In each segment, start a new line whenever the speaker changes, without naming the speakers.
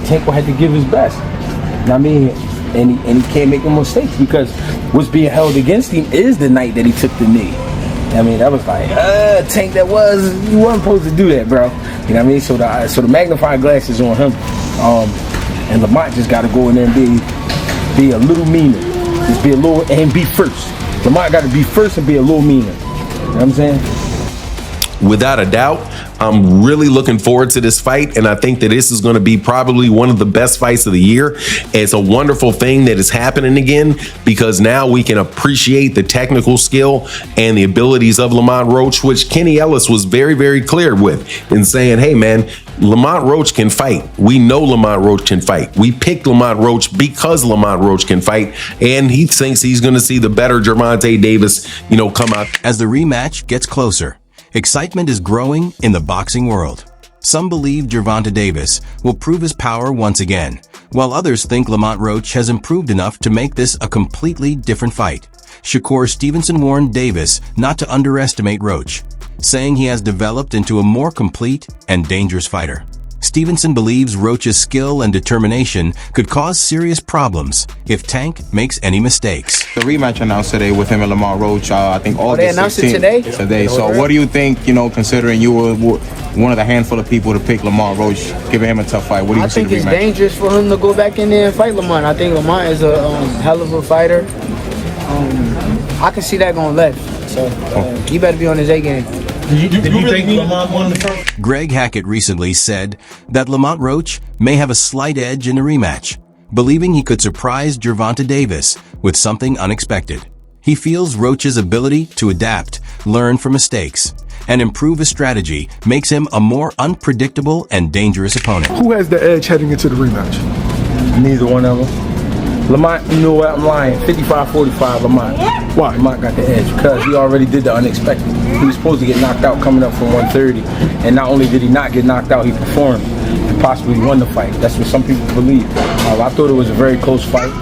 Tank will have to give his best. You know what I mean? And he can't make no mistakes because what's being held against him is the night that he took the knee. I mean, that was like, Tank, you wasn't supposed to do that, bro. You know what I mean? So the magnifying glass is on him. And Lamont just got to go in there and be a little meaner. Just be a little, and be first. Lamont got to be first and be a little meaner. You know what I'm saying?
Without a doubt, I'm really looking forward to this fight, and I think that this is going to be probably one of the best fights of the year. It's a wonderful thing that is happening again because now we can appreciate the technical skill and the abilities of Lamont Roach, which Kenny Ellis was very, very clear with in saying, hey, man, Lamont Roach can fight. We know Lamont Roach can fight. We picked Lamont Roach because Lamont Roach can fight, and he thinks he's going to see the better Gervonta Davis, come out.
As the rematch gets closer, excitement is growing in the boxing world. Some believe Gervonta Davis will prove his power once again, while others think Lamont Roach has improved enough to make this a completely different fight. Shakur Stevenson warned Davis not to underestimate Roach, saying he has developed into a more complete and dangerous fighter. Stevenson believes Roach's skill and determination could cause serious problems if Tank makes any mistakes.
The rematch announced today with him and Lamont Roach, I think August 16th.
They announced it today?
Today. So what do you think, considering you were one of the handful of people to pick Lamont Roach, giving him a tough fight? What do you think?
I think it's dangerous for him to go back in there and fight Lamont. I think Lamont is a hell of a fighter. I can see that going left. So he better be on his A game.
Did you think Lamont won the first?
Greg Hackett recently said that Lamont Roach may have a slight edge in the rematch, believing he could surprise Gervonta Davis with something unexpected. He feels Roach's ability to adapt, learn from mistakes, and improve his strategy makes him a more unpredictable and dangerous opponent.
Who has the edge heading into the rematch?
Neither one of them. Lamont, you know what, I'm lying. 55-45, Lamont.
Why?
Lamont got the edge because he already did the unexpected. He was supposed to get knocked out coming up from 130, and not only did he not get knocked out, he performed and possibly won the fight. That's what some people believe. I thought it was a very close fight.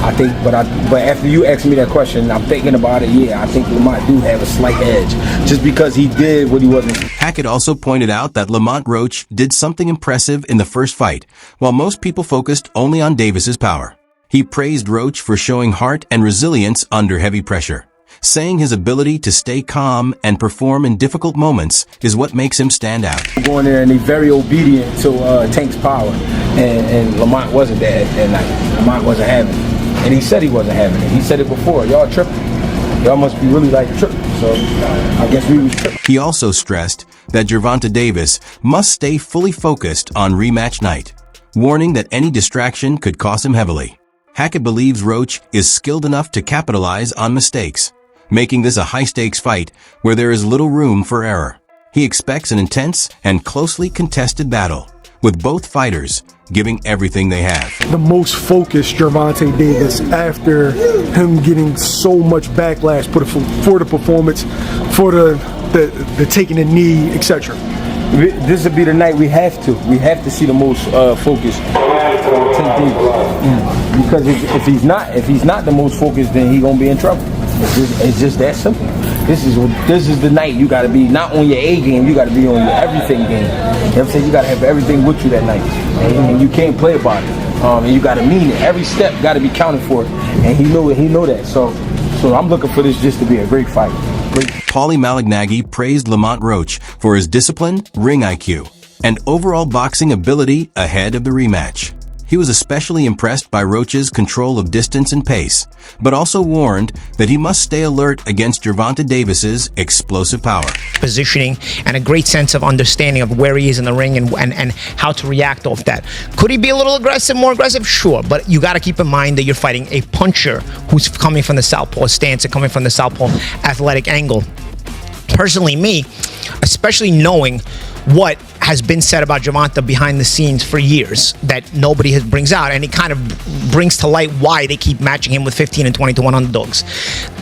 I think, but after you asked me that question, I'm thinking about it. Yeah, I think Lamont do have a slight edge just because he did what he wasn't.
Hackett also pointed out that Lamont Roach did something impressive in the first fight, while most people focused only on Davis's power. He praised Roach for showing heart and resilience under heavy pressure, saying his ability to stay calm and perform in difficult moments is what makes him stand out.
Going there and he's very obedient to Tank's power, and Lamont wasn't that night. Lamont wasn't having it, and he said he wasn't having it. He said it before. Y'all tripping. Y'all must be really tripping. So I guess we was tripping.
He also stressed that Gervonta Davis must stay fully focused on rematch night, warning that any distraction could cost him heavily. Hackett believes Roach is skilled enough to capitalize on mistakes, making this a high-stakes fight where there is little room for error. He expects an intense and closely contested battle, with both fighters giving everything they have.
The most focused Gervonta Davis after him getting so much backlash for the performance, for the taking a knee, etc.
This would be the night we have to see the most focused. Because if he's not the most focused, then he's gonna be in trouble. It's just that simple. This is the night you gotta be not on your A game, you gotta be on your everything game. You know what I'm saying? You gotta have everything with you that night, and you can't play about it. And you gotta mean it. Every step gotta be counted for, and he know that. So I'm looking for this just to be a great fight.
Paulie Malignaggi praised Lamont Roach for his discipline, ring IQ, and overall boxing ability ahead of the rematch. He was especially impressed by Roach's control of distance and pace, but also warned that he must stay alert against Gervonta Davis's explosive power.
Positioning and a great sense of understanding of where he is in the ring and how to react off that. Could he be a little more aggressive? Sure, but you got to keep in mind that you're fighting a puncher who's coming from the southpaw stance and coming from the southpaw athletic angle. Personally, me, especially knowing what has been said about Gervonta behind the scenes for years that nobody brings out, and it kind of brings to light why they keep matching him with 15 and 20 to 1 underdogs.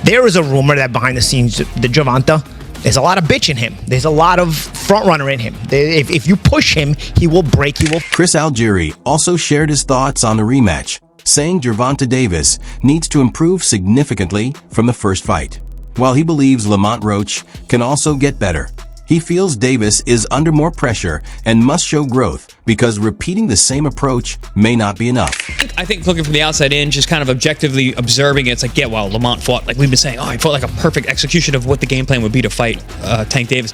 There is a rumor that behind the scenes, the Gervonta, there's a lot of bitch in him. There's a lot of front runner in him. If you push him, he will break.
Chris Algieri also shared his thoughts on the rematch, saying Gervonta Davis needs to improve significantly from the first fight. While he believes Lamont Roach can also get better, He feels Davis is under more pressure and must show growth because repeating the same approach may not be enough.
I think looking from the outside in, just kind of objectively observing it, it's like, yeah, well, Lamont fought, like we've been saying, he fought like a perfect execution of what the game plan would be to fight Tank Davis.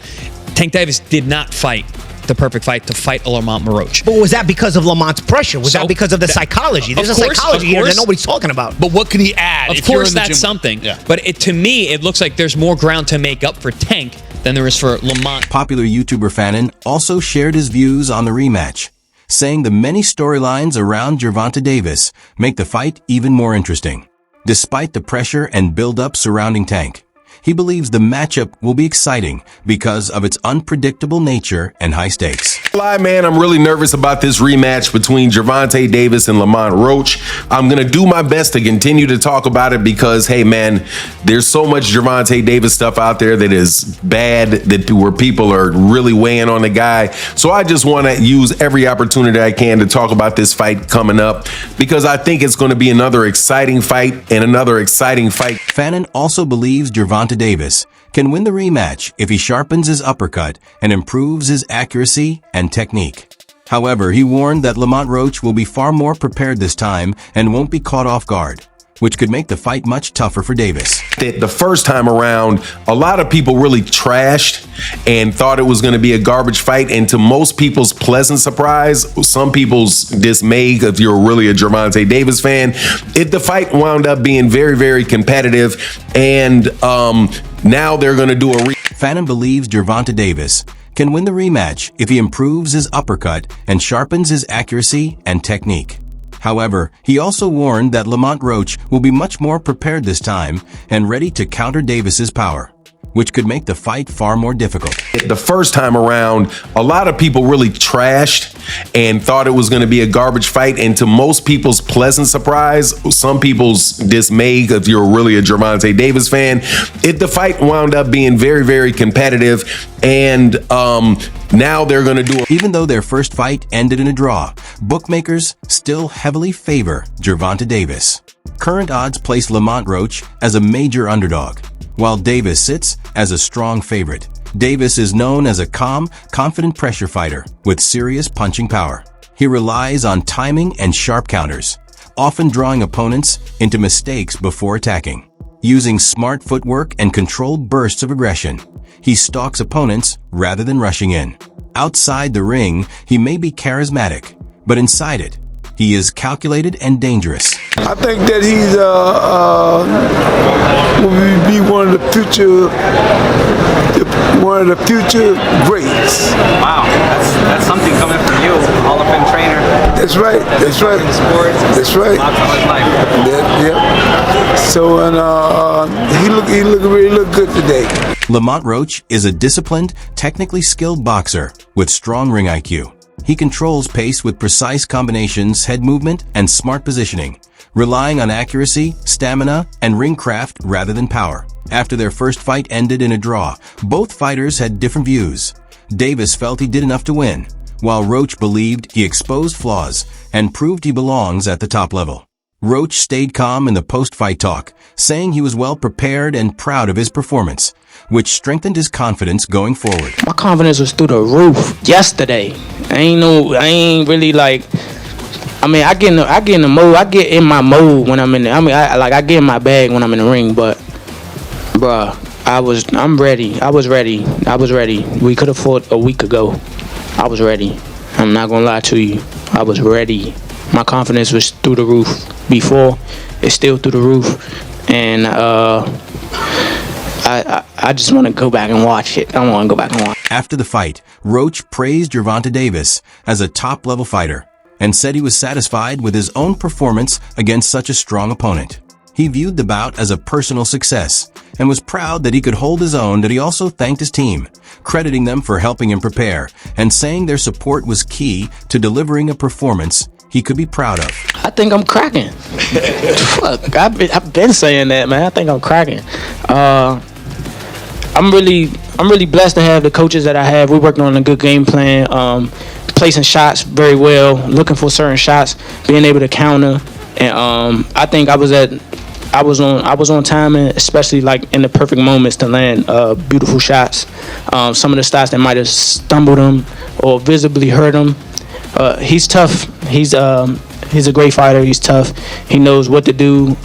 Tank Davis did not fight the perfect fight to fight a Lamont Roach.
But was that because of Lamont's pressure? Was that because of the psychology? There's a psychology here that nobody's talking about.
But what could he add?
Of course, that's something. Yeah. But to me, it looks like there's more ground to make up for Tank than there is for Lamont.
Popular YouTuber Fannin also shared his views on the rematch, saying the many storylines around Gervonta Davis make the fight even more interesting. Despite the pressure and build-up surrounding Tank, he believes the matchup will be exciting because of its unpredictable nature and high stakes.
Man, I'm really nervous about this rematch between Gervonta Davis and Lamont Roach. I'm going to do my best to continue to talk about it because, hey, man, there's so much Gervonta Davis stuff out there that is bad, where people are really weighing on the guy. So I just want to use every opportunity I can to talk about this fight coming up because I think it's going to be another exciting fight and another exciting fight.
Fannin also believes Gervonta Davis can win the rematch if he sharpens his uppercut and improves his accuracy and technique. However, he warned that Lamont Roach will be far more prepared this time and won't be caught off guard, which could make the fight much tougher for Davis.
The first time around, a lot of people really trashed and thought it was going to be a garbage fight. And to most people's pleasant surprise, some people's dismay, if you're really a Gervonta Davis fan, the fight wound up being very, very competitive. And now they're going to do a
Fannin believes Gervonta Davis can win the rematch if he improves his uppercut and sharpens his accuracy and technique. However, he also warned that Lamont Roach will be much more prepared this time and ready to counter Davis's power, which could make the fight far more difficult.
The first time around, a lot of people really trashed and thought it was going to be a garbage fight. And to most people's pleasant surprise, some people's dismay, if you're really a Gervonta Davis fan, the fight wound up being very, very competitive. And now they're going to do
Even though their first fight ended in a draw, bookmakers still heavily favor Gervonta Davis. Current odds place Lamont Roach as a major underdog, while Davis sits as a strong favorite. Davis is known as a calm, confident pressure fighter with serious punching power. He relies on timing and sharp counters, often drawing opponents into mistakes before attacking. Using smart footwork and controlled bursts of aggression, he stalks opponents rather than rushing in. Outside the ring, he may be charismatic, but inside it, he is calculated and dangerous.
I think that he's will be one of the future greats.
Wow, that's something coming from you, Hall of Fame trainer.
That's right. That's right.
In sports.
That's right.
Lots of his life.
Yeah. So he really look good today.
Lamont Roach is a disciplined, technically skilled boxer with strong ring IQ. He controls pace with precise combinations, head movement, and smart positioning, relying on accuracy, stamina, and ring craft rather than power. After their first fight ended in a draw, both fighters had different views. Davis felt he did enough to win, while Roach believed he exposed flaws and proved he belongs at the top level. Roach stayed calm in the post-fight talk, saying he was well prepared and proud of his performance, which strengthened his confidence going forward.
My confidence was through the roof yesterday. I ain't really like. I get in the mode. I get in my mode when I'm in. I get in my bag when I'm in the ring. But, bruh, I'm ready. I was ready. We could have fought a week ago. I was ready. I'm not gonna lie to you. I was ready. My confidence was through the roof before. It's still through the roof, and I just want to go back and watch it. I want to go back and watch.
After the fight, Roach praised Gervonta Davis as a top-level fighter and said he was satisfied with his own performance against such a strong opponent. He viewed the bout as a personal success and was proud that he could hold his own. That he also thanked his team, crediting them for helping him prepare and saying their support was key to delivering a performance he could be proud of.
I think I'm cracking. Fuck, I've been saying that, man. I think I'm cracking. I'm really blessed to have the coaches that I have. We're working on a good game plan, placing shots very well, looking for certain shots, being able to counter. And I think I was at I was on timing, especially like in the perfect moments to land beautiful shots. Some of the shots that might have stumbled him or visibly hurt him. He's tough. He's a great fighter. He's tough. He knows what to do.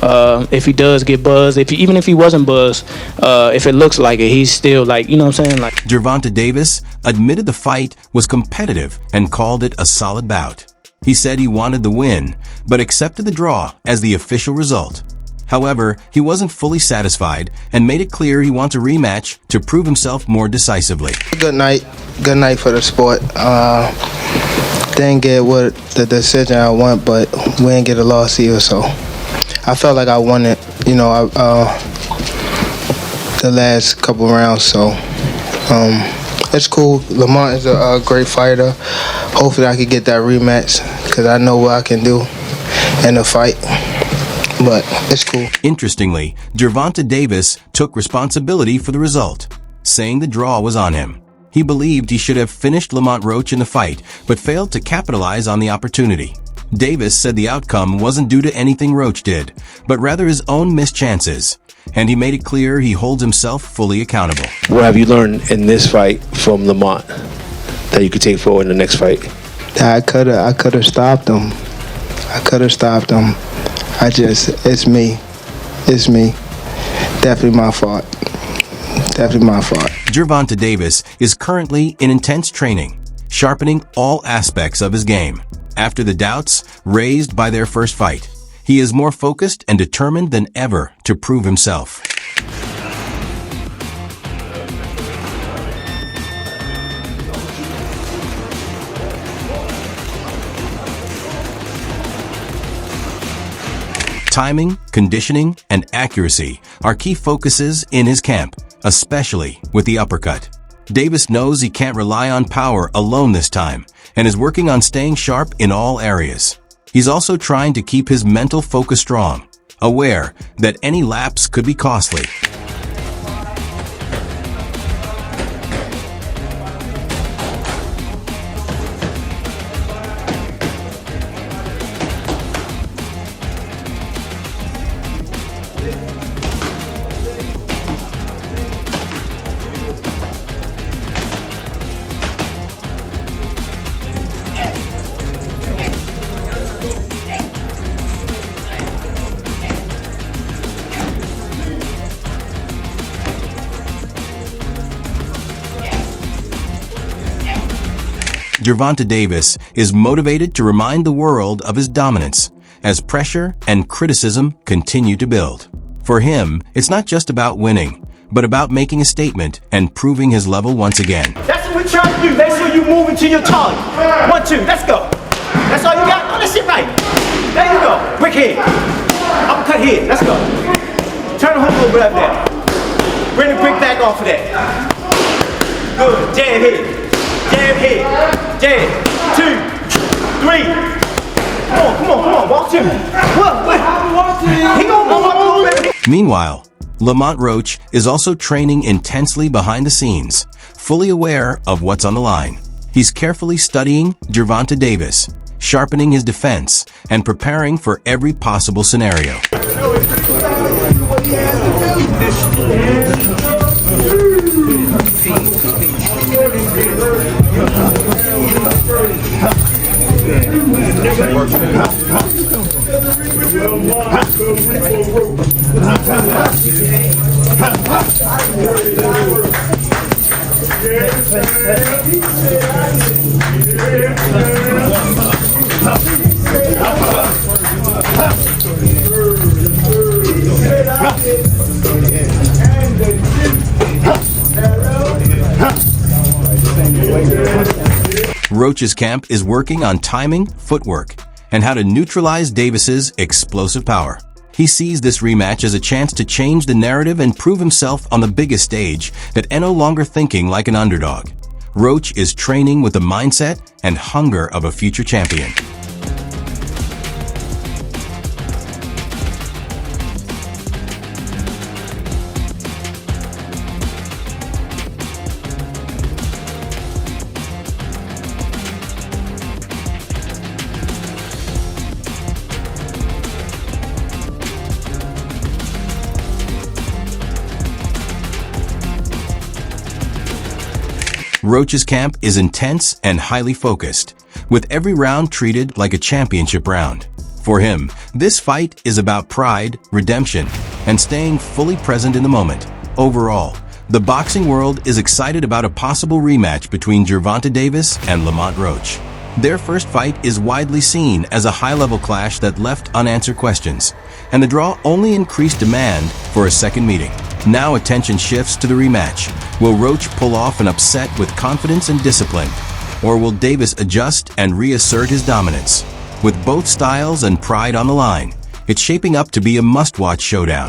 If he does get buzzed, even if he wasn't buzzed, if it looks like it, he's still like, you know what I'm saying? Like
Gervonta Davis admitted the fight was competitive and called it a solid bout. He said he wanted the win, but accepted the draw as the official result. However, he wasn't fully satisfied and made it clear he wants a rematch to prove himself more decisively.
Good night for the sport. Didn't get what the decision I want, but we didn't get a loss either, so I felt like I won it, the last couple rounds, so it's cool. Lamont is a great fighter. Hopefully I can get that rematch because I know what I can do in a fight. But it's cool.
Interestingly, Gervonta Davis took responsibility for the result, saying the draw was on him. He believed he should have finished Lamont Roach in the fight, but failed to capitalize on the opportunity. Davis said the outcome wasn't due to anything Roach did, but rather his own missed chances. And he made it clear he holds himself fully accountable.
What have you learned in this fight from Lamont that you could take forward in the next fight?
I could have stopped him. It's me. Definitely my fault.
Gervonta Davis is currently in intense training, sharpening all aspects of his game. After the doubts raised by their first fight, he is more focused and determined than ever to prove himself. Timing, conditioning, and accuracy are key focuses in his camp, especially with the uppercut. Davis knows he can't rely on power alone this time and is working on staying sharp in all areas. He's also trying to keep his mental focus strong, aware that any lapse could be costly. Gervonta Davis is motivated to remind the world of his dominance as pressure and criticism continue to build. For him, it's not just about winning, but about making a statement and proving his level once again.
That's what we're trying to do. Make sure you move into your target. 1, 2, let's go. That's all you got? Oh, that's it right. There you go. Quick head. Uppercut head. Let's go. Turn the hook over up there. Bring the brick back off of that. Good. Jab head. Jab head. Jab. 2, 3. Come on. Walk to me. What? He gonna walk over.
Meanwhile, Lamont Roach is also training intensely behind the scenes, fully aware of what's on the line. He's carefully studying Gervonta Davis, sharpening his defense, and preparing for every possible scenario. Roach's camp is working on timing, footwork, and how to neutralize Davis's explosive power. He sees this rematch as a chance to change the narrative and prove himself on the biggest stage that no longer thinking like an underdog. Roach is training with the mindset and hunger of a future champion. Roach's camp is intense and highly focused, with every round treated like a championship round. For him, this fight is about pride, redemption, and staying fully present in the moment. Overall, the boxing world is excited about a possible rematch between Gervonta Davis and Lamont Roach. Their first fight is widely seen as a high-level clash that left unanswered questions, and the draw only increased demand for a second meeting. Now attention shifts to the rematch. Will Roach pull off an upset with confidence and discipline, or will Davis adjust and reassert his dominance? With both styles and pride on the line, it's shaping up to be a must-watch showdown.